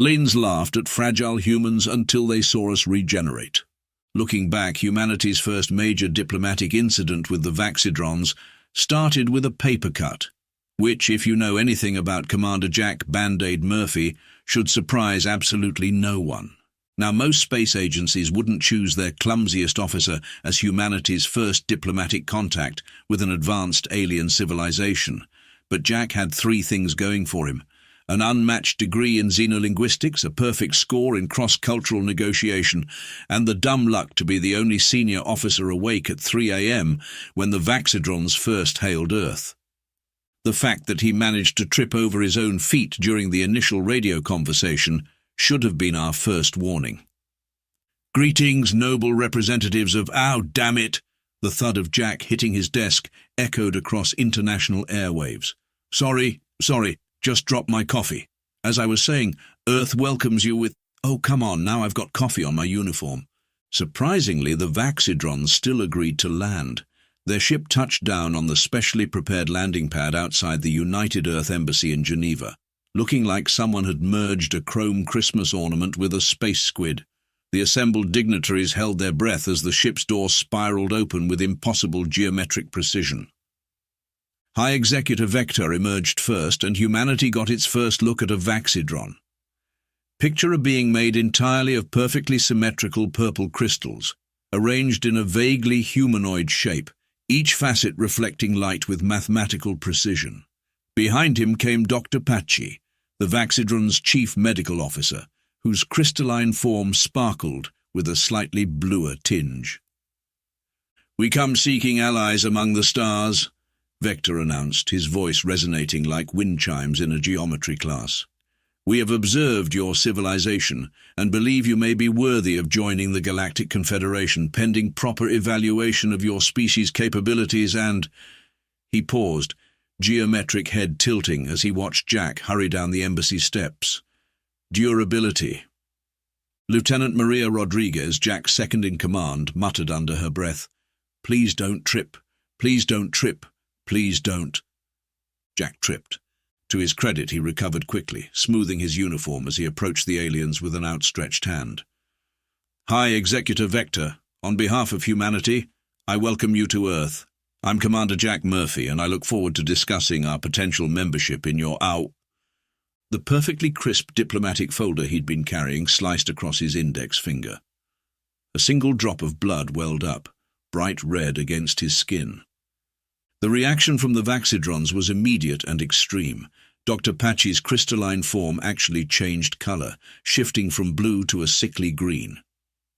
Lanes laughed at fragile humans until they saw us regenerate. Looking back, humanity's first major diplomatic incident with the Vaxidrons started with a paper cut, which, if you know anything about Commander Jack Band-Aid Murphy, should surprise absolutely no one. Now, most space agencies wouldn't choose their clumsiest officer as humanity's first diplomatic contact with an advanced alien civilization, but Jack had three things going for him: an unmatched degree in xenolinguistics, a perfect score in cross-cultural negotiation, and the dumb luck to be the only senior officer awake at 3 a.m. when the Vaxidrons first hailed Earth. The fact that he managed to trip over his own feet during the initial radio conversation should have been our first warning. "Greetings, noble representatives of—" "Ow, damn it!" The thud of Jack hitting his desk echoed across international airwaves. Sorry, just dropped my coffee. As I was saying, Earth welcomes you with—" "Oh, come on, now I've got coffee on my uniform." Surprisingly, the Vaxidrons still agreed to land. Their ship touched down on the specially prepared landing pad outside the United Earth Embassy in Geneva, looking like someone had merged a chrome Christmas ornament with a space squid. The assembled dignitaries held their breath as the ship's door spiraled open with impossible geometric precision. High Executive Vector emerged first, and humanity got its first look at a Vaxidron. Picture a being made entirely of perfectly symmetrical purple crystals, arranged in a vaguely humanoid shape, each facet reflecting light with mathematical precision. Behind him came Dr. Pachi, the Vaxidron's chief medical officer, whose crystalline form sparkled with a slightly bluer tinge. "We come seeking allies among the stars," Vector announced, his voice resonating like wind chimes in a geometry class. "We have observed your civilization and believe you may be worthy of joining the Galactic Confederation pending proper evaluation of your species' capabilities and—" He paused, geometric head tilting as he watched Jack hurry down the embassy steps. "Durability." Lieutenant Maria Rodriguez, Jack's second-in-command, muttered under her breath, "Please don't trip. Please don't trip. Please don't." Jack tripped. To his credit, he recovered quickly, smoothing his uniform as he approached the aliens with an outstretched hand. "High Executive Vector, on behalf of humanity, I welcome you to Earth. I'm Commander Jack Murphy, and I look forward to discussing our potential membership in your OW." The perfectly crisp diplomatic folder he'd been carrying sliced across his index finger. A single drop of blood welled up, bright red against his skin. The reaction from the Vaxidrons was immediate and extreme. Dr. Pachi's crystalline form actually changed color, shifting from blue to a sickly green.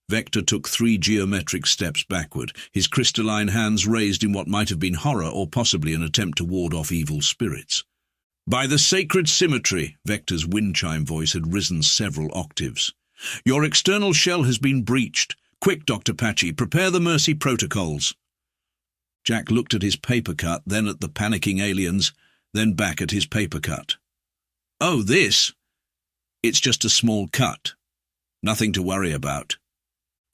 Vector took 3 geometric steps backward, his crystalline hands raised in what might have been horror or possibly an attempt to ward off evil spirits. "By the sacred symmetry," Vector's wind chime voice had risen several octaves. "Your external shell has been breached. Quick, Dr. Pachi, prepare the mercy protocols." Jack looked at his paper cut, then at the panicking aliens, then back at his paper cut. "Oh, this? It's just a small cut. Nothing to worry about."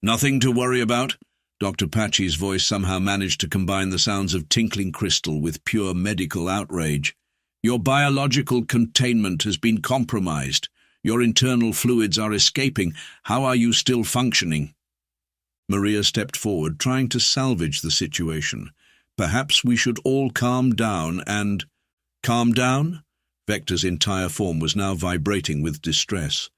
"Nothing to worry about?" Dr. Pachi's voice somehow managed to combine the sounds of tinkling crystal with pure medical outrage. "Your biological containment has been compromised. Your internal fluids are escaping. How are you still functioning?" Maria stepped forward, trying to salvage the situation. "Perhaps we should all calm down and—" "Calm down?" Vector's entire form was now vibrating with distress.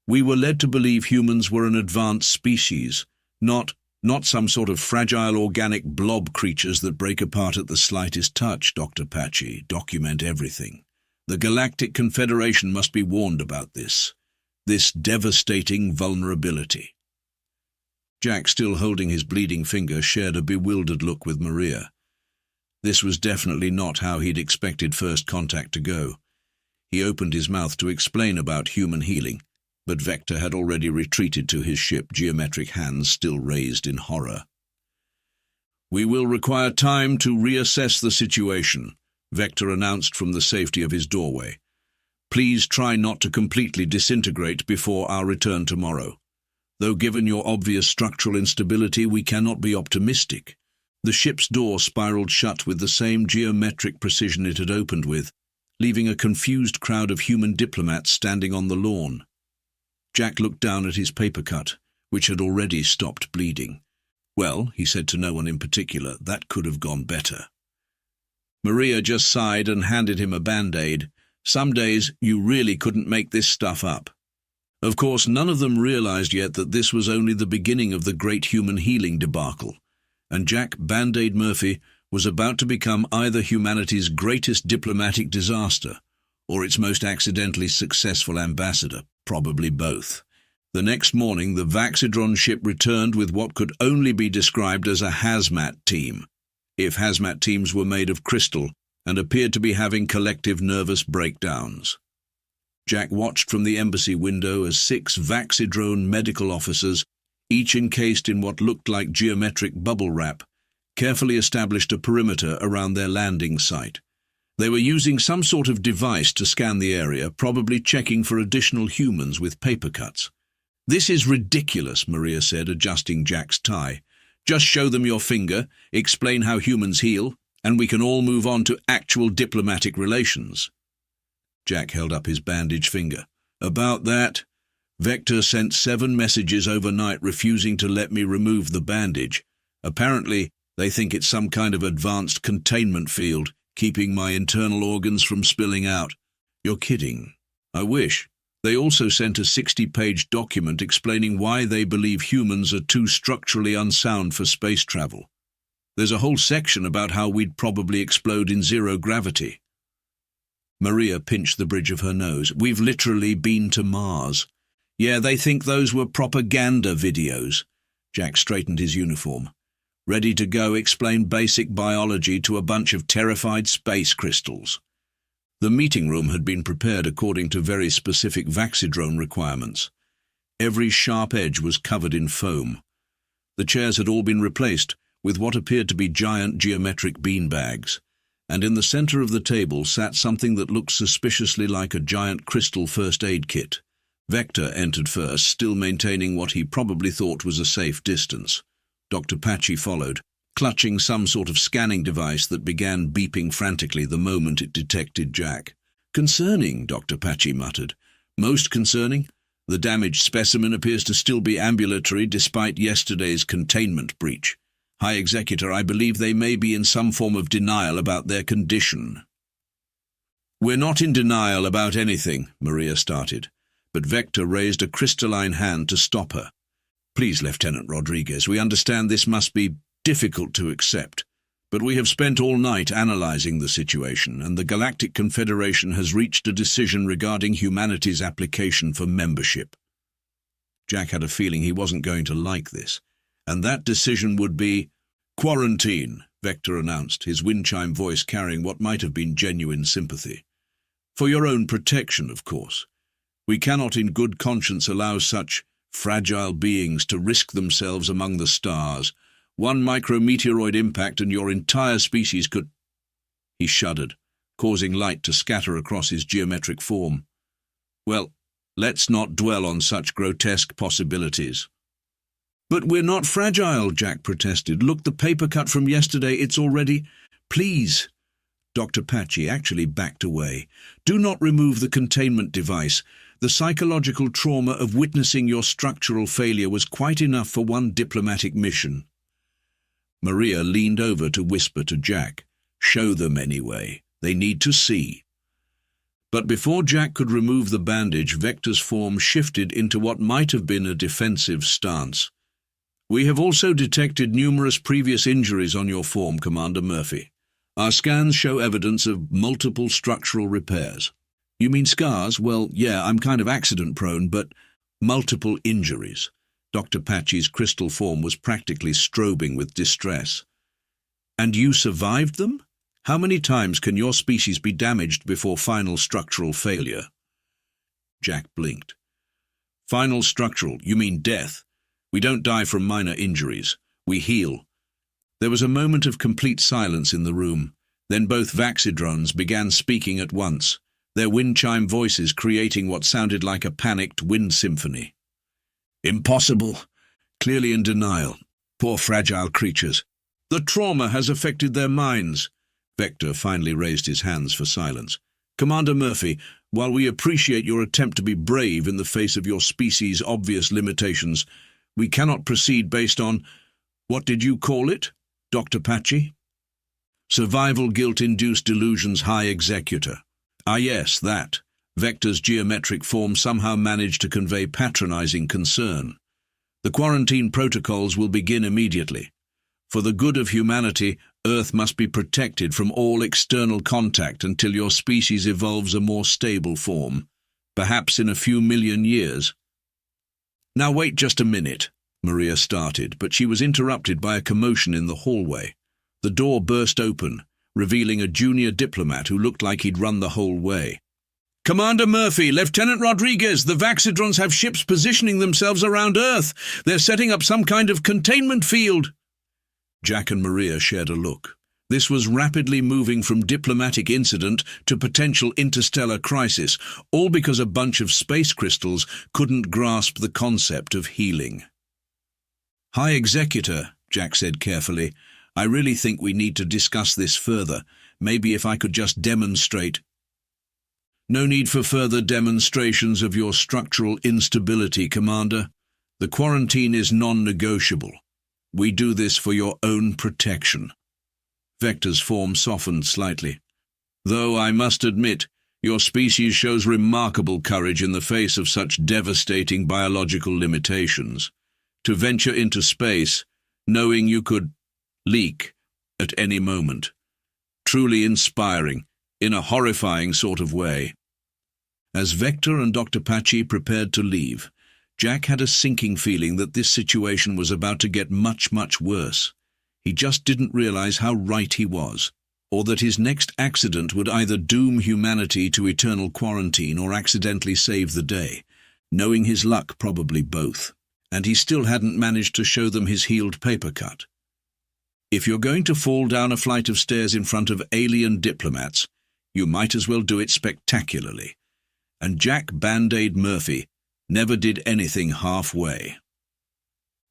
"We were led to believe humans were an advanced species, not some sort of fragile organic blob creatures that break apart at the slightest touch, Dr. Pachi. Document everything. The Galactic Confederation must be warned about this devastating vulnerability." Jack, still holding his bleeding finger, shared a bewildered look with Maria. This was definitely not how he'd expected first contact to go. He opened his mouth to explain about human healing, but Vector had already retreated to his ship, geometric hands still raised in horror. "We will require time to reassess the situation," Vector announced from the safety of his doorway. "Please try not to completely disintegrate before our return tomorrow. Though given your obvious structural instability, we cannot be optimistic." The ship's door spiraled shut with the same geometric precision it had opened with, leaving a confused crowd of human diplomats standing on the lawn. Jack looked down at his paper cut, which had already stopped bleeding. "Well," he said to no one in particular, "that could have gone better." Maria just sighed and handed him a band-aid. Some days you really couldn't make this stuff up. Of course, none of them realized yet that this was only the beginning of the great human healing debacle, and Jack Band-Aid Murphy was about to become either humanity's greatest diplomatic disaster or its most accidentally successful ambassador, probably both. The next morning, the Vaxidron ship returned with what could only be described as a hazmat team, if hazmat teams were made of crystal, and appeared to be having collective nervous breakdowns. Jack watched from the embassy window as 6 Vaxidrone medical officers, each encased in what looked like geometric bubble wrap, carefully established a perimeter around their landing site. They were using some sort of device to scan the area, probably checking for additional humans with paper cuts. "This is ridiculous," Maria said, adjusting Jack's tie. "Just show them your finger, explain how humans heal, and we can all move on to actual diplomatic relations." Jack held up his bandaged finger. "About that, Vector sent 7 messages overnight refusing to let me remove the bandage. Apparently, they think it's some kind of advanced containment field, keeping my internal organs from spilling out." "You're kidding." "I wish." They also sent a 60-page document explaining why they believe humans are too structurally unsound for space travel. There's a whole section about how we'd probably explode in zero gravity. Maria pinched the bridge of her nose. "We've literally been to Mars." "Yeah, they think those were propaganda videos." Jack straightened his uniform. "Ready to go explain basic biology to a bunch of terrified space crystals." The meeting room had been prepared according to very specific Vaxidrone requirements. Every sharp edge was covered in foam. The chairs had all been replaced with what appeared to be giant geometric beanbags, and in the center of the table sat something that looked suspiciously like a giant crystal first aid kit. Vector entered first, still maintaining what he probably thought was a safe distance. Dr. Patchy followed, clutching some sort of scanning device that began beeping frantically the moment it detected Jack. "Concerning," Dr. Patchy muttered. "Most concerning. The damaged specimen appears to still be ambulatory despite yesterday's containment breach. High Executor, I believe they may be in some form of denial about their condition." "We're not in denial about anything," Maria started, but Vector raised a crystalline hand to stop her. "Please, Lieutenant Rodriguez, we understand this must be difficult to accept, but we have spent all night analyzing the situation, and the Galactic Confederation has reached a decision regarding humanity's application for membership." Jack had a feeling he wasn't going to like this, and that decision would be quarantine, Vector announced, his wind chime voice carrying what might have been genuine sympathy. "For your own protection, of course. We cannot in good conscience allow such fragile beings to risk themselves among the stars. One micrometeoroid impact and your entire species could—" He shuddered, causing light to scatter across his geometric form. "Well, let's not dwell on such grotesque possibilities." "But we're not fragile," Jack protested. "Look, the paper cut from yesterday, it's already—" "Please." Dr. Patchy actually backed away. "Do not remove the containment device. The psychological trauma of witnessing your structural failure was quite enough for one diplomatic mission." Maria leaned over to whisper to Jack, "Show them anyway. They need to see." But before Jack could remove the bandage, Vector's form shifted into what might have been a defensive stance. "We have also detected numerous previous injuries on your form, Commander Murphy. Our scans show evidence of multiple structural repairs." "You mean scars? Well, yeah, I'm kind of accident-prone, but—" "Multiple injuries." Dr. Patchy's crystal form was practically strobing with distress. "And you survived them? How many times can your species be damaged before final structural failure?" Jack blinked. "Final structural, you mean death. We don't die from minor injuries. We heal." There was a moment of complete silence in the room. Then both Vaxidrones began speaking at once, their wind chime voices creating what sounded like a panicked wind symphony. "Impossible." Clearly in denial. "Poor fragile creatures. The trauma has affected their minds." Vector finally raised his hands for silence. Commander Murphy, while we appreciate your attempt to be brave in the face of your species' obvious limitations, we cannot proceed based on, what did you call it, Dr. Patchy? Survival guilt-induced delusions high executor. Ah yes, that. Vector's geometric form somehow managed to convey patronizing concern. The quarantine protocols will begin immediately. For the good of humanity, Earth must be protected from all external contact until your species evolves a more stable form, perhaps in a few million years. Now wait just a minute, Maria started, but she was interrupted by a commotion in the hallway. The door burst open, revealing a junior diplomat who looked like he'd run the whole way. Commander Murphy, Lieutenant Rodriguez, the Vaxidrons have ships positioning themselves around Earth. They're setting up some kind of containment field. Jack and Maria shared a look. This was rapidly moving from diplomatic incident to potential interstellar crisis, all because a bunch of space crystals couldn't grasp the concept of healing. High Executor, Jack said carefully, I really think we need to discuss this further. Maybe if I could just demonstrate. No need for further demonstrations of your structural instability, Commander. The quarantine is non-negotiable. We do this for your own protection. Vector's form softened slightly. Though I must admit, your species shows remarkable courage in the face of such devastating biological limitations. To venture into space, knowing you could leak at any moment. Truly inspiring, in a horrifying sort of way. As Vector and Dr. Patchy prepared to leave, Jack had a sinking feeling that this situation was about to get much, much worse. He just didn't realize how right he was, or that his next accident would either doom humanity to eternal quarantine or accidentally save the day. Knowing his luck, probably both. And he still hadn't managed to show them his healed paper cut. If you're going to fall down a flight of stairs in front of alien diplomats, you might as well do it spectacularly. And Jack Band-Aid Murphy never did anything halfway.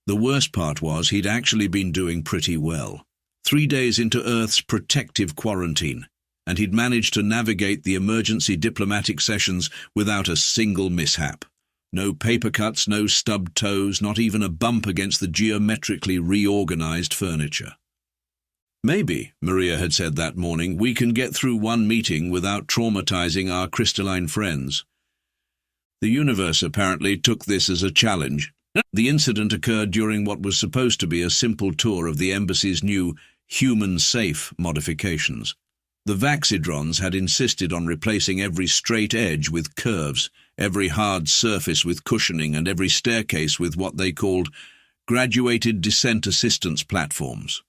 The worst part was he'd actually been doing pretty well. 3 days into Earth's protective quarantine, and he'd managed to navigate the emergency diplomatic sessions without a single mishap. No paper cuts, no stubbed toes, not even a bump against the geometrically reorganized furniture. Maybe, Maria had said that morning, we can get through one meeting without traumatizing our crystalline friends. The universe apparently took this as a challenge. The incident occurred during what was supposed to be a simple tour of the embassy's new human-safe modifications. The Vaxidrons had insisted on replacing every straight edge with curves, every hard surface with cushioning, and every staircase with what they called graduated descent assistance platforms.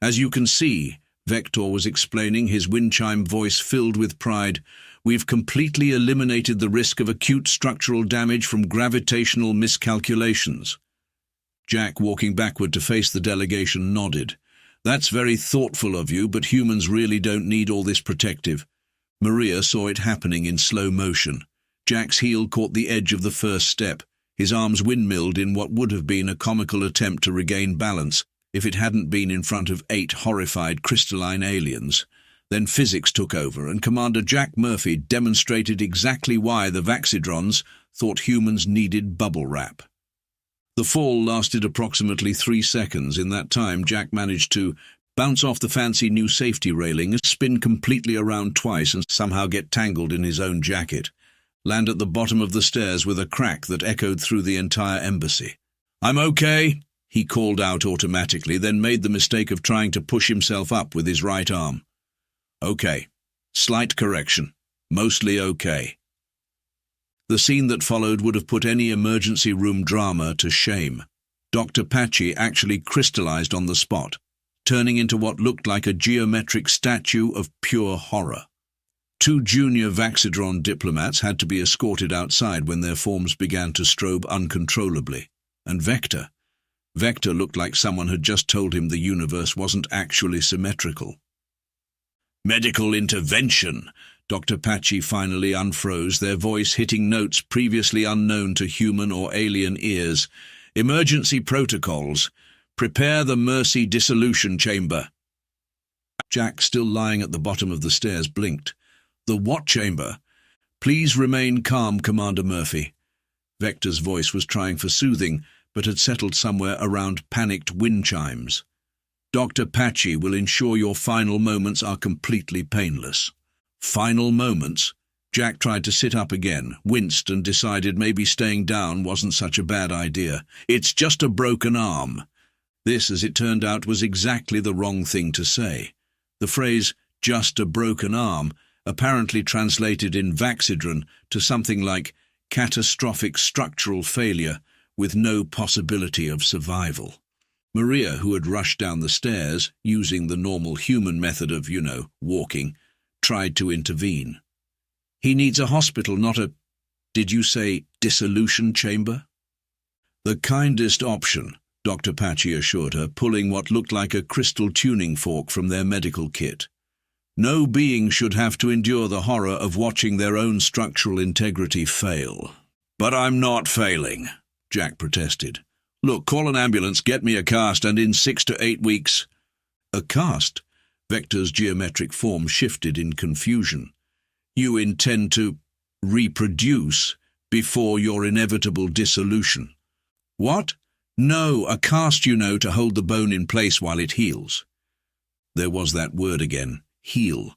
As you can see, Vector was explaining, his wind chime voice filled with pride, we've completely eliminated the risk of acute structural damage from gravitational miscalculations. Jack, walking backward to face the delegation, nodded. That's very thoughtful of you, but humans really don't need all this protective. Maria saw it happening in slow motion. Jack's heel caught the edge of the first step. His arms windmilled in what would have been a comical attempt to regain balance, if it hadn't been in front of 8 horrified crystalline aliens. Then physics took over, and Commander Jack Murphy demonstrated exactly why the Vaxidrons thought humans needed bubble wrap. The fall lasted approximately 3 seconds. In that time, Jack managed to bounce off the fancy new safety railing, spin completely around twice and somehow get tangled in his own jacket, land at the bottom of the stairs with a crack that echoed through the entire embassy. I'm okay, he called out automatically, then made the mistake of trying to push himself up with his right arm. Okay. Slight correction. Mostly okay. The scene that followed would have put any emergency room drama to shame. Dr. Patchy actually crystallized on the spot, turning into what looked like a geometric statue of pure horror. 2 junior Vaxidron diplomats had to be escorted outside when their forms began to strobe uncontrollably. And Vector looked like someone had just told him the universe wasn't actually symmetrical. Medical intervention, Dr. Patchy finally unfroze, their voice hitting notes previously unknown to human or alien ears. Emergency protocols. Prepare the Mercy dissolution chamber. Jack, still lying at the bottom of the stairs, blinked. The what chamber? Please remain calm, Commander Murphy. Vector's voice was trying for soothing, but had settled somewhere around panicked wind chimes. Dr. Patchy will ensure your final moments are completely painless. Final moments? Jack tried to sit up again, winced, and decided maybe staying down wasn't such a bad idea. It's just a broken arm. This, as it turned out, was exactly the wrong thing to say. The phrase, just a broken arm, apparently translated in Vaxidron to something like catastrophic structural failure with no possibility of survival. Maria, who had rushed down the stairs, using the normal human method of, walking, tried to intervene. He needs a hospital, not a, did you say, dissolution chamber? The kindest option, Dr. Patchy assured her, pulling what looked like a crystal tuning fork from their medical kit. No being should have to endure the horror of watching their own structural integrity fail. But I'm not failing, Jack protested. Look, call an ambulance, get me a cast, and in 6 to 8 weeks... A cast? Vector's geometric form shifted in confusion. You intend to reproduce before your inevitable dissolution. What? No, a cast, to hold the bone in place while it heals. There was that word again, heal.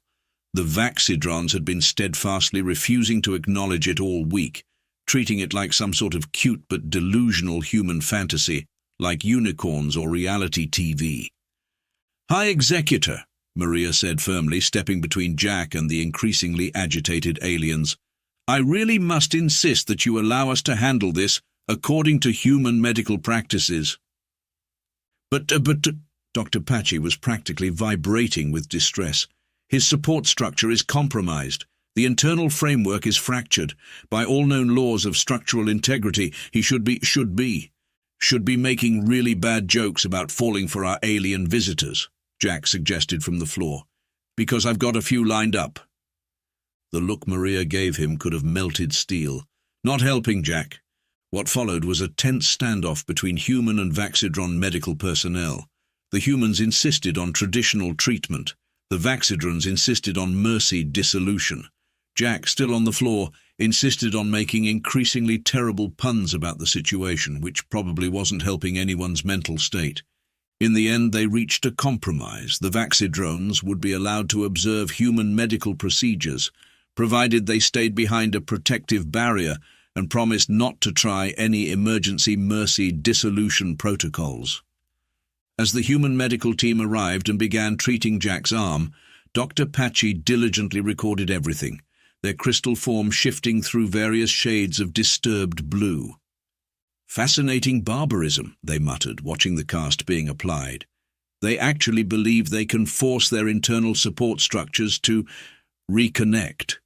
The Vaxidrons had been steadfastly refusing to acknowledge it all week, treating it like some sort of cute but delusional human fantasy, like unicorns or reality TV. High Executor, Maria said firmly, stepping between Jack and the increasingly agitated aliens. I really must insist that you allow us to handle this according to human medical practices. But Dr. Patchy was practically vibrating with distress. His support structure is compromised. The internal framework is fractured. By all known laws of structural integrity, he should be making really bad jokes about falling for our alien visitors, Jack suggested from the floor, because I've got a few lined up. The look Maria gave him could have melted steel. Not helping Jack. What followed was a tense standoff between human and Vaxidron medical personnel. The humans insisted on traditional treatment. The Vaxidrons insisted on mercy dissolution. Jack, still on the floor, insisted on making increasingly terrible puns about the situation, which probably wasn't helping anyone's mental state. In the end, they reached a compromise. The Vaxidrons would be allowed to observe human medical procedures, provided they stayed behind a protective barrier and promised not to try any emergency mercy dissolution protocols. As the human medical team arrived and began treating Jack's arm, Dr. Patchy diligently recorded everything, their crystal form shifting through various shades of disturbed blue. Fascinating barbarism, they muttered, watching the cast being applied. They actually believe they can force their internal support structures to reconnect.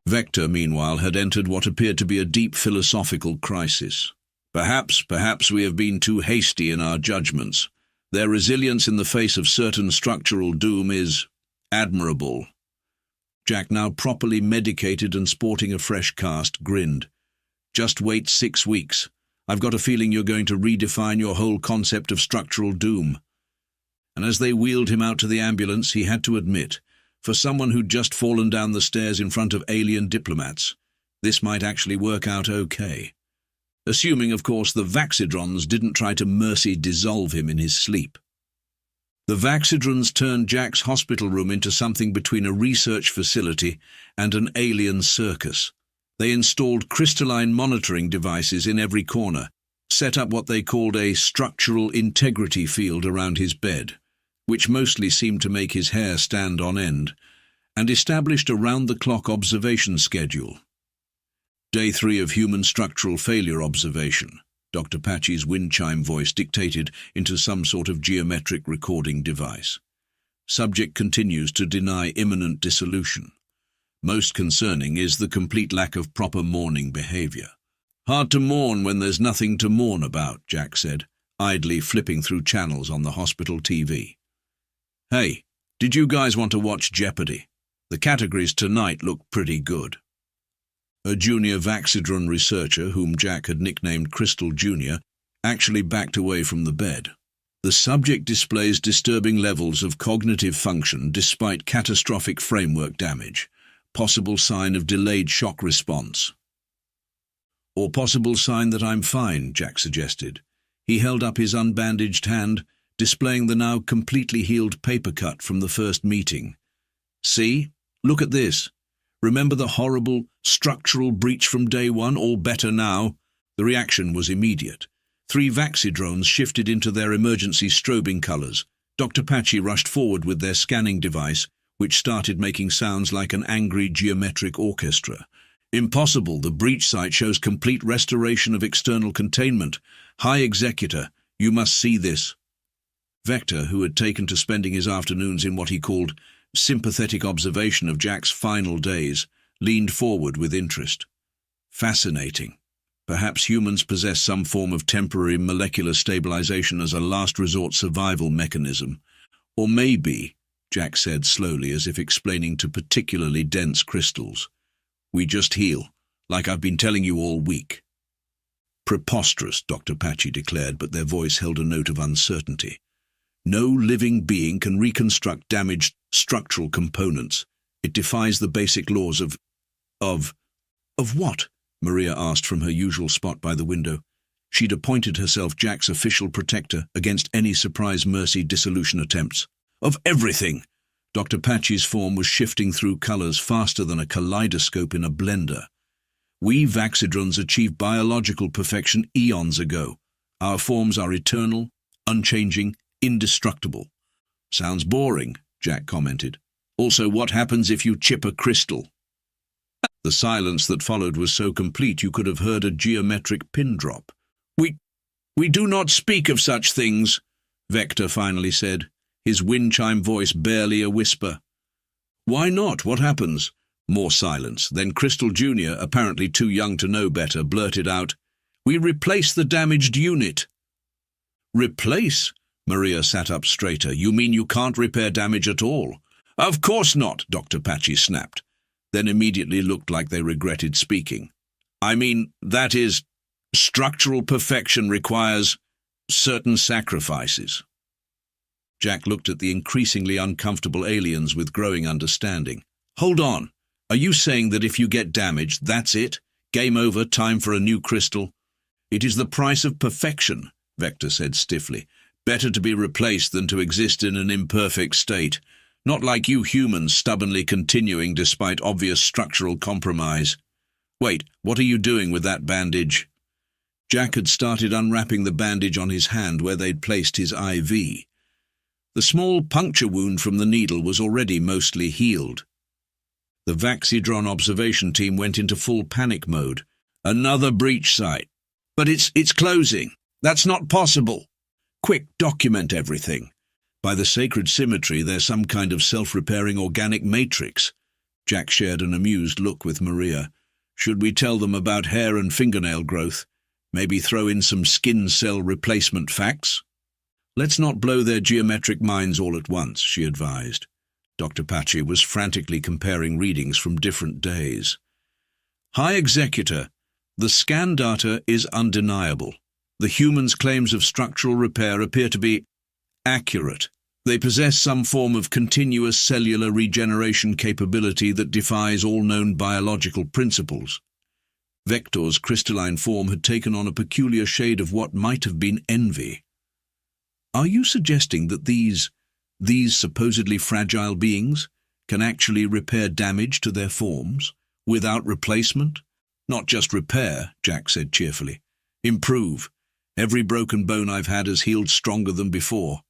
Vector, meanwhile, had entered what appeared to be a deep philosophical crisis. Perhaps we have been too hasty in our judgments. Their resilience in the face of certain structural doom is admirable. Jack, now properly medicated and sporting a fresh cast, grinned. Just wait 6 weeks. I've got a feeling you're going to redefine your whole concept of structural doom. And as they wheeled him out to the ambulance, he had to admit, for someone who'd just fallen down the stairs in front of alien diplomats, this might actually work out okay. Assuming, of course, the Vaxidrons didn't try to mercy dissolve him in his sleep. The Vaxidrons turned Jack's hospital room into something between a research facility and an alien circus. They installed crystalline monitoring devices in every corner, set up what they called a structural integrity field around his bed, which mostly seemed to make his hair stand on end, and established a round-the-clock observation schedule. Day 3 of human structural failure observation, Dr. Patchy's wind chime voice dictated into some sort of geometric recording device. Subject continues to deny imminent dissolution. Most concerning is the complete lack of proper mourning behavior. Hard to mourn when there's nothing to mourn about, Jack said, idly flipping through channels on the hospital TV. Hey, did you guys want to watch Jeopardy? The categories tonight look pretty good. A junior Vaxidron researcher, whom Jack had nicknamed Crystal Jr., actually backed away from the bed. The subject displays disturbing levels of cognitive function despite catastrophic framework damage. Possible sign of delayed shock response. Or possible sign that I'm fine, Jack suggested. He held up his unbandaged hand, displaying the now completely healed paper cut from the first meeting. See? Look at this. Remember the horrible structural breach from day one, all better now? The reaction was immediate. 3 Vaxidrones shifted into their emergency strobing colors. Dr. Patchy rushed forward with their scanning device, which started making sounds like an angry geometric orchestra. Impossible, the breach site shows complete restoration of external containment. High Executor, you must see this. Vector, who had taken to spending his afternoons in what he called sympathetic observation of Jack's final days, leaned forward with interest. Fascinating. Perhaps humans possess some form of temporary molecular stabilization as a last resort survival mechanism. Or maybe, Jack said slowly, as if explaining to particularly dense crystals, we just heal, like I've been telling you all week. Preposterous, Dr. Patchy declared, but their voice held a note of uncertainty. No living being can reconstruct damaged structural components. It defies the basic laws of what? Maria asked from her usual spot by the window. She'd appointed herself Jack's official protector against any surprise mercy dissolution attempts. Of everything! Dr. Patchy's form was shifting through colors faster than a kaleidoscope in a blender. We Vaxidrons achieved biological perfection eons ago. Our forms are eternal, unchanging, indestructible. Sounds boring, Jack commented. Also, what happens if you chip a crystal? The silence that followed was so complete you could have heard a geometric pin drop. We do not speak of such things, Vector finally said, his wind chime voice barely a whisper. Why not? What happens? More silence. Then Crystal Jr., apparently too young to know better, blurted out, We replace the damaged unit. Replace? Maria sat up straighter. You mean you can't repair damage at all? Of course not, Dr. Patchy snapped, then immediately looked like they regretted speaking. I mean, that is, structural perfection requires certain sacrifices. Jack looked at the increasingly uncomfortable aliens with growing understanding. Hold on. Are you saying that if you get damaged, that's it? Game over, time for a new crystal? It is the price of perfection, Vector said stiffly. Better to be replaced than to exist in an imperfect state. Not like you humans stubbornly continuing despite obvious structural compromise. Wait, what are you doing with that bandage? Jack had started unwrapping the bandage on his hand where they'd placed his IV. The small puncture wound from the needle was already mostly healed. The Vaxidron observation team went into full panic mode. Another breach site. But it's closing. That's not possible. Quick, document everything. By the sacred symmetry, there's some kind of self-repairing organic matrix. Jack shared an amused look with Maria. Should we tell them about hair and fingernail growth? Maybe throw in some skin cell replacement facts? Let's not blow their geometric minds all at once, she advised. Dr. Patchy was frantically comparing readings from different days. High Executor, the scan data is undeniable. The humans' claims of structural repair appear to be accurate. They possess some form of continuous cellular regeneration capability that defies all known biological principles. Vector's crystalline form had taken on a peculiar shade of what might have been envy. Are you suggesting that these supposedly fragile beings can actually repair damage to their forms without replacement? Not just repair, Jack said cheerfully. Improve. Every broken bone I've had has healed stronger than before.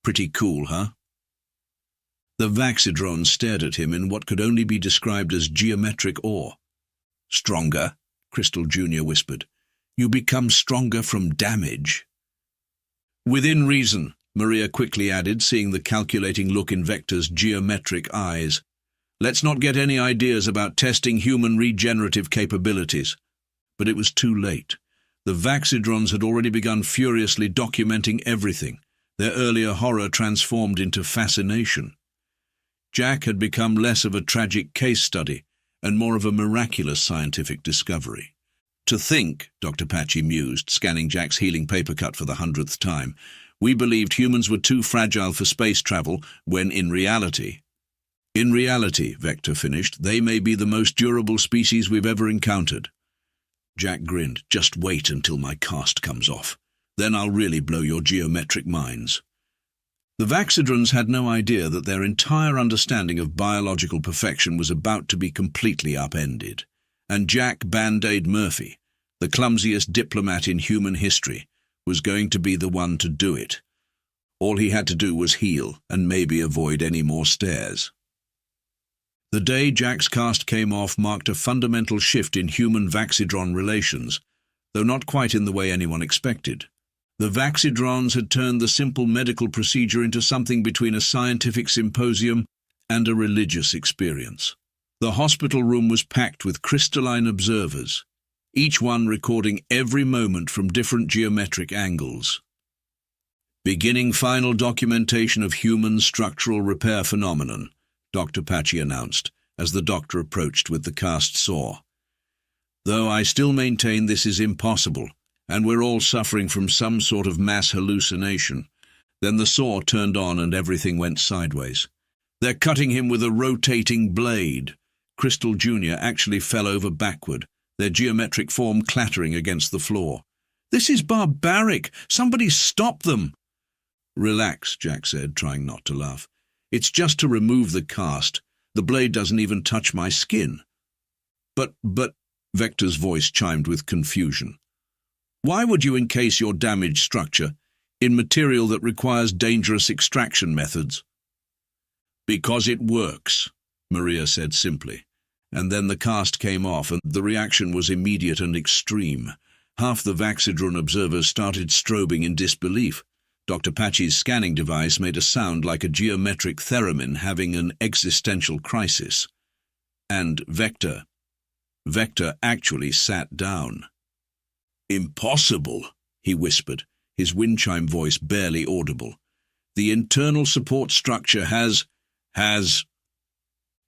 Pretty cool, huh? The Vaxidron stared at him in what could only be described as geometric awe. Stronger, Crystal Jr. whispered. You become stronger from damage. Within reason, Maria quickly added, seeing the calculating look in Vector's geometric eyes. Let's not get any ideas about testing human regenerative capabilities. But it was too late. The Vaxidrons had already begun furiously documenting everything, their earlier horror transformed into fascination. Jack had become less of a tragic case study and more of a miraculous scientific discovery. To think, Dr. Patchy mused, scanning Jack's healing paper cut for the 100th time, we believed humans were too fragile for space travel when, in reality, In reality, Vector finished, they may be the most durable species we've ever encountered. Jack grinned. Just wait until my cast comes off. Then I'll really blow your geometric minds. The Vaxidrons had no idea that their entire understanding of biological perfection was about to be completely upended. And Jack Band-Aid Murphy, the clumsiest diplomat in human history, was going to be the one to do it. All he had to do was heal and maybe avoid any more stares. The day Jack's cast came off marked a fundamental shift in human-Vaxidron relations, though not quite in the way anyone expected. The Vaxidrons had turned the simple medical procedure into something between a scientific symposium and a religious experience. The hospital room was packed with crystalline observers, each one recording every moment from different geometric angles. Beginning final documentation of human structural repair phenomenon, Dr. Patchy announced, as the doctor approached with the cast saw. Though I still maintain this is impossible, and we're all suffering from some sort of mass hallucination. Then the saw turned on and everything went sideways. They're cutting him with a rotating blade. Crystal Jr. actually fell over backward, their geometric form clattering against the floor. This is barbaric! Somebody stop them! Relax, Jack said, trying not to laugh. It's just to remove the cast. The blade doesn't even touch my skin. But, Vector's voice chimed with confusion. Why would you encase your damaged structure in material that requires dangerous extraction methods? Because it works, Maria said simply. And then the cast came off, and the reaction was immediate and extreme. Half the Vaxidron observers started strobing in disbelief. Dr. Patchy's scanning device made a sound like a geometric theremin having an existential crisis. And Vector actually sat down. Impossible, he whispered, his wind chime voice barely audible. The internal support structure has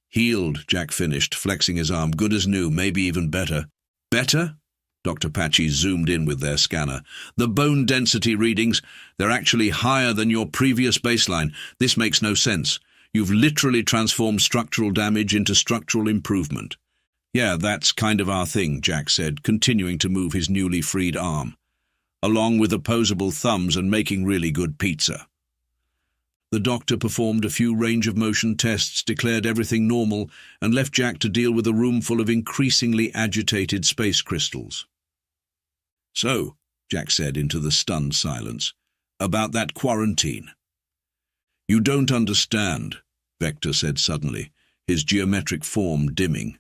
healed, Jack finished, flexing his arm. Good as new, maybe even better. Better? Dr. Patchy zoomed in with their scanner. The bone density readings, they're actually higher than your previous baseline. This makes no sense. You've literally transformed structural damage into structural improvement. Yeah, that's kind of our thing, Jack said, continuing to move his newly freed arm, along with opposable thumbs and making really good pizza. The doctor performed a few range-of-motion tests, declared everything normal, and left Jack to deal with a room full of increasingly agitated space crystals. So, Jack said into the stunned silence, about that quarantine. You don't understand, Vector said suddenly, his geometric form dimming.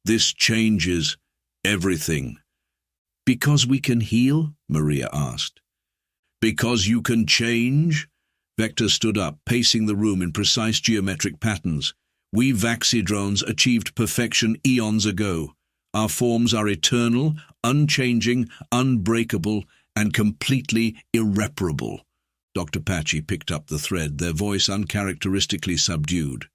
This changes everything. Because we can heal? Maria asked. Because you can change? Vector stood up, pacing the room in precise geometric patterns. We Vaxidrons achieved perfection eons ago. Our forms are eternal, unchanging, unbreakable, and completely irreparable. Dr. Patchy picked up the thread, their voice uncharacteristically subdued.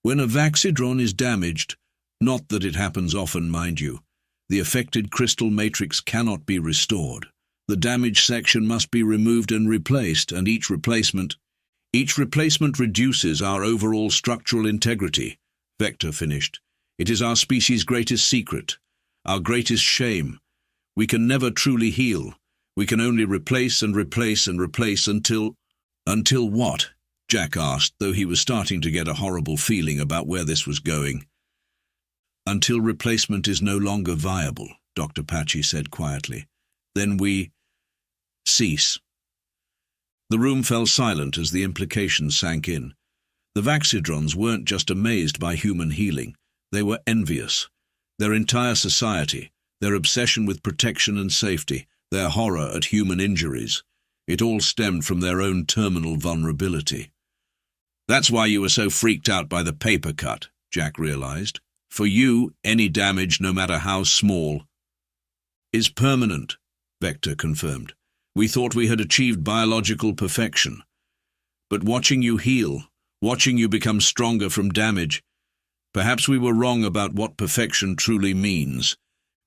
When a Vaxidron is damaged, not that it happens often, mind you, the affected crystal matrix cannot be restored. The damaged section must be removed and replaced, and each replacement reduces our overall structural integrity. Vector finished. It is our species' greatest secret, our greatest shame. We can never truly heal. We can only replace and replace and replace until what? Jack asked, though he was starting to get a horrible feeling about where this was going. Until replacement is no longer viable, Dr. Patchy said quietly. Then we cease. The room fell silent as the implications sank in. The Vaxidrons weren't just amazed by human healing. They were envious. Their entire society, their obsession with protection and safety, their horror at human injuries, it all stemmed from their own terminal vulnerability. That's why you were so freaked out by the paper cut, Jack realized. For you, any damage, no matter how small, is permanent, Vector confirmed. We thought we had achieved biological perfection. But watching you heal, watching you become stronger from damage, perhaps we were wrong about what perfection truly means.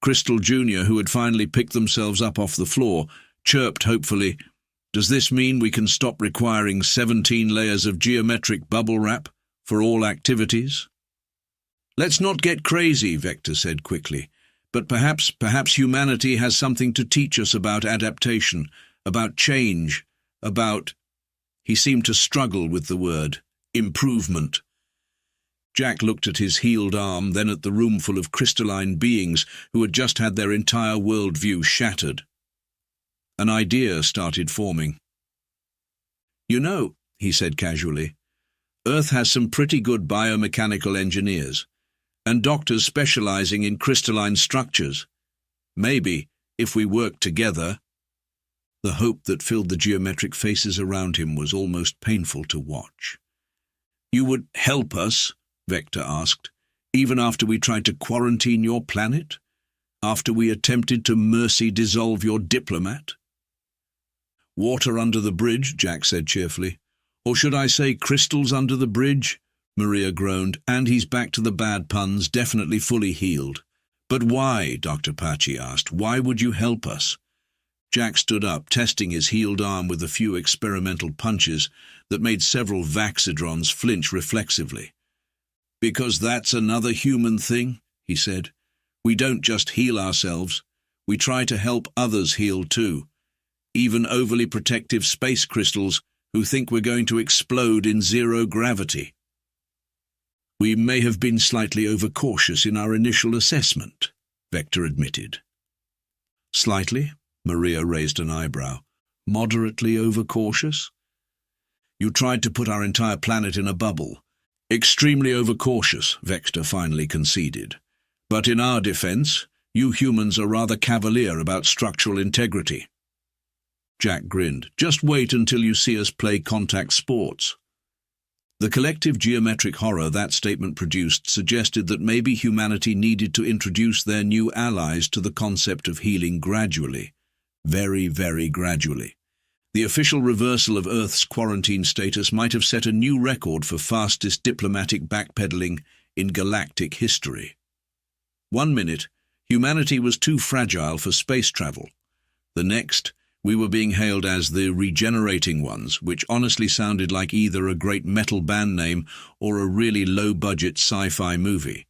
Crystal Jr., who had finally picked themselves up off the floor, chirped hopefully, Does this mean we can stop requiring 17 layers of geometric bubble wrap For all activities? Let's not get crazy, Vector said quickly. But perhaps humanity has something to teach us about adaptation, about change, about... He seemed to struggle with the word, improvement. Jack looked at his healed arm, then at the roomful of crystalline beings who had just had their entire worldview shattered. An idea started forming. You know, he said casually, Earth has some pretty good biomechanical engineers, and doctors specializing in crystalline structures. Maybe, if we work together... The hope that filled the geometric faces around him was almost painful to watch. You would help us? Vector asked, even after we tried to quarantine your planet? After we attempted to mercy dissolve your diplomat? Water under the bridge, Jack said cheerfully. Or should I say crystals under the bridge? Maria groaned, and he's back to the bad puns, definitely fully healed. But why? Dr. Pachi asked. Why would you help us? Jack stood up, testing his healed arm with a few experimental punches that made several Vaxidrons flinch reflexively. Because that's another human thing, he said. We don't just heal ourselves. We try to help others heal too. Even overly protective space crystals who think we're going to explode in zero gravity. We may have been slightly overcautious in our initial assessment, Vector admitted. Slightly? Maria raised an eyebrow. Moderately overcautious? You tried to put our entire planet in a bubble. Extremely overcautious, Vector finally conceded. But in our defense, you humans are rather cavalier about structural integrity. Jack grinned. Just wait until you see us play contact sports. The collective geometric horror that statement produced suggested that maybe humanity needed to introduce their new allies to the concept of healing gradually. Very, very gradually. The official reversal of Earth's quarantine status might have set a new record for fastest diplomatic backpedaling in galactic history. 1 minute, humanity was too fragile for space travel. The next, we were being hailed as the regenerating ones, which honestly sounded like either a great metal band name or a really low-budget sci-fi movie.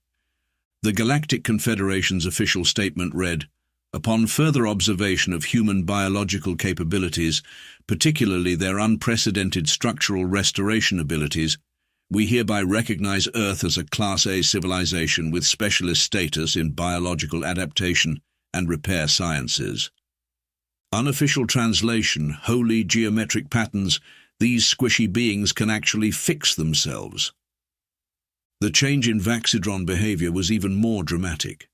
The Galactic Confederation's official statement read, Upon further observation of human biological capabilities, particularly their unprecedented structural restoration abilities, we hereby recognize Earth as a Class A civilization with specialist status in biological adaptation and repair sciences. Unofficial translation, holy geometric patterns, these squishy beings can actually fix themselves. The change in Vaxidron behavior was even more dramatic.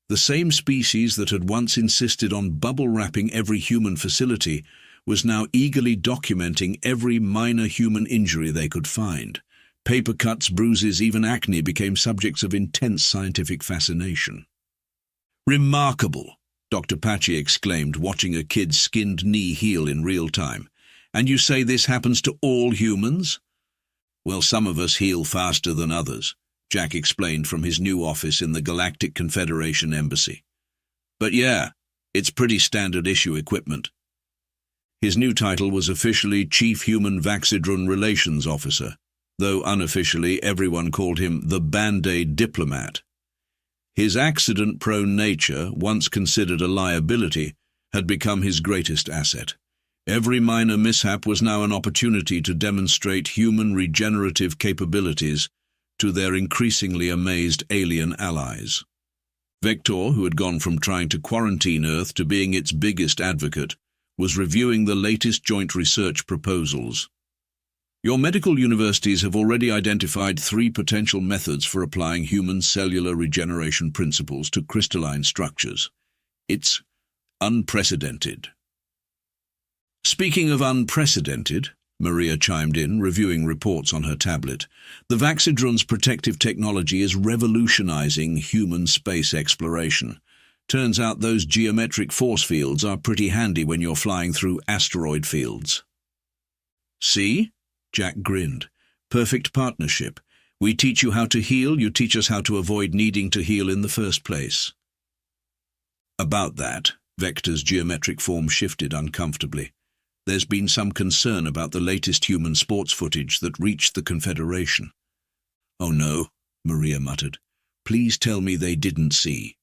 The same species that had once insisted on bubble-wrapping every human facility was now eagerly documenting every minor human injury they could find. Paper cuts, bruises, even acne became subjects of intense scientific fascination. Remarkable, Dr. Pachi exclaimed, watching a kid's skinned knee heal in real time. And you say this happens to all humans? Well, some of us heal faster than others, Jack explained from his new office in the Galactic Confederation Embassy. But yeah, it's pretty standard issue equipment. His new title was officially Chief Human Vaxidron Relations Officer, though unofficially everyone called him the Band-Aid Diplomat. His accident-prone nature, once considered a liability, had become his greatest asset. Every minor mishap was now an opportunity to demonstrate human regenerative capabilities to their increasingly amazed alien allies. Vector, who had gone from trying to quarantine Earth to being its biggest advocate, was reviewing the latest joint research proposals. Your medical universities have already identified 3 potential methods for applying human cellular regeneration principles to crystalline structures. It's unprecedented. Speaking of unprecedented, Maria chimed in, reviewing reports on her tablet, the Vaxidron's protective technology is revolutionizing human space exploration. Turns out those geometric force fields are pretty handy when you're flying through asteroid fields. See? Jack grinned. Perfect partnership. We teach you how to heal, you teach us how to avoid needing to heal in the first place. About that, Vector's geometric form shifted uncomfortably. There's been some concern about the latest human sports footage that reached the Confederation. "Oh no," Maria muttered. "Please tell me they didn't see."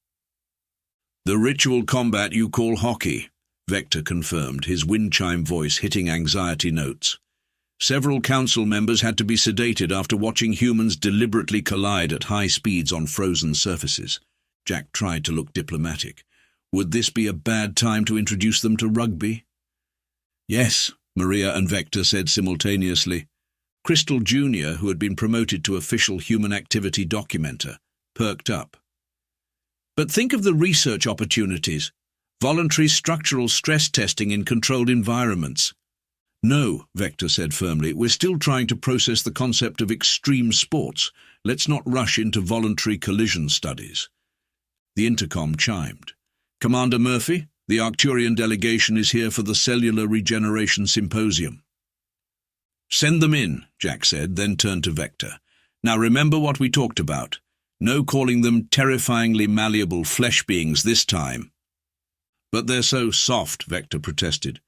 "The ritual combat you call hockey," Vector confirmed, his wind chime voice hitting anxiety notes. "Several council members had to be sedated after watching humans deliberately collide at high speeds on frozen surfaces." Jack tried to look diplomatic. Would this be a bad time to introduce them to rugby? "Yes," Maria and Vector said simultaneously. Crystal Jr., who had been promoted to official human activity documenter, perked up. "But think of the research opportunities. Voluntary structural stress testing in controlled environments." "No," Vector said firmly, "we're still trying to process the concept of extreme sports. Let's not rush into voluntary collision studies." The intercom chimed. "Commander Murphy, the Arcturian delegation is here for the Cellular Regeneration Symposium." "Send them in," Jack said, then turned to Vector. "Now remember what we talked about. No calling them terrifyingly malleable flesh beings this time." "But they're so soft," Vector protested.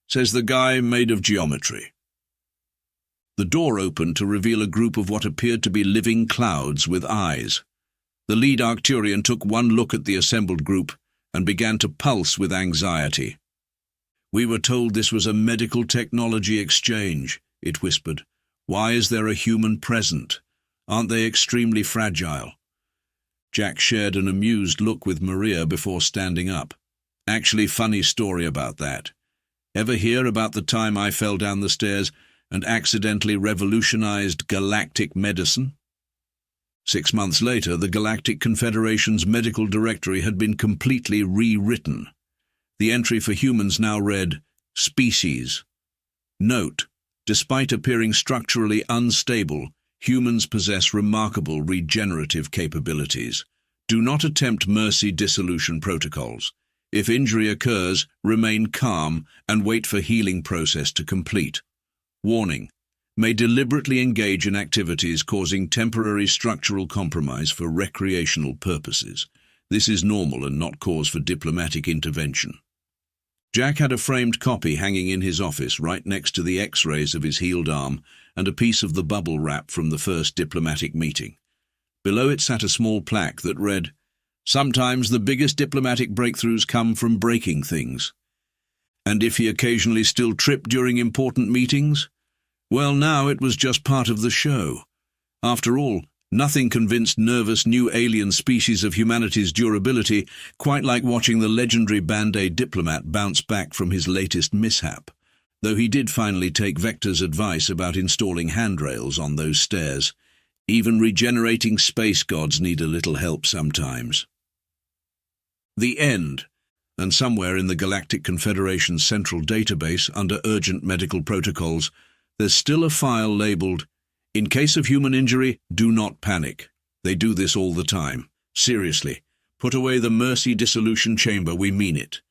"Says the guy made of geometry." The door opened to reveal a group of what appeared to be living clouds with eyes. The lead Arcturian took one look at the assembled group and began to pulse with anxiety. "We were told this was a medical technology exchange," it whispered. "Why is there a human present? Aren't they extremely fragile?" Jack shared an amused look with Maria before standing up. "Actually, funny story about that. Ever hear about the time I fell down the stairs and accidentally revolutionized galactic medicine?" 6 months later, the Galactic Confederation's medical directory had been completely rewritten. The entry for humans now read, "Species. Note, despite appearing structurally unstable, humans possess remarkable regenerative capabilities. Do not attempt mercy dissolution protocols. If injury occurs, remain calm and wait for healing process to complete. Warning, may deliberately engage in activities causing temporary structural compromise for recreational purposes. This is normal and not cause for diplomatic intervention." Jack had a framed copy hanging in his office right next to the X-rays of his healed arm and a piece of the bubble wrap from the first diplomatic meeting. Below it sat a small plaque that read, "Sometimes the biggest diplomatic breakthroughs come from breaking things." And if he occasionally still tripped during important meetings? Well, now it was just part of the show. After all, nothing convinced nervous new alien species of humanity's durability quite like watching the legendary Band-Aid diplomat bounce back from his latest mishap, though he did finally take Vector's advice about installing handrails on those stairs. Even regenerating space gods need a little help sometimes. The end. And somewhere in the Galactic Confederation's central database, under urgent medical protocols, there's still a file labeled, "In case of human injury, do not panic." They do this all the time. Seriously, put away the mercy dissolution chamber, we mean it.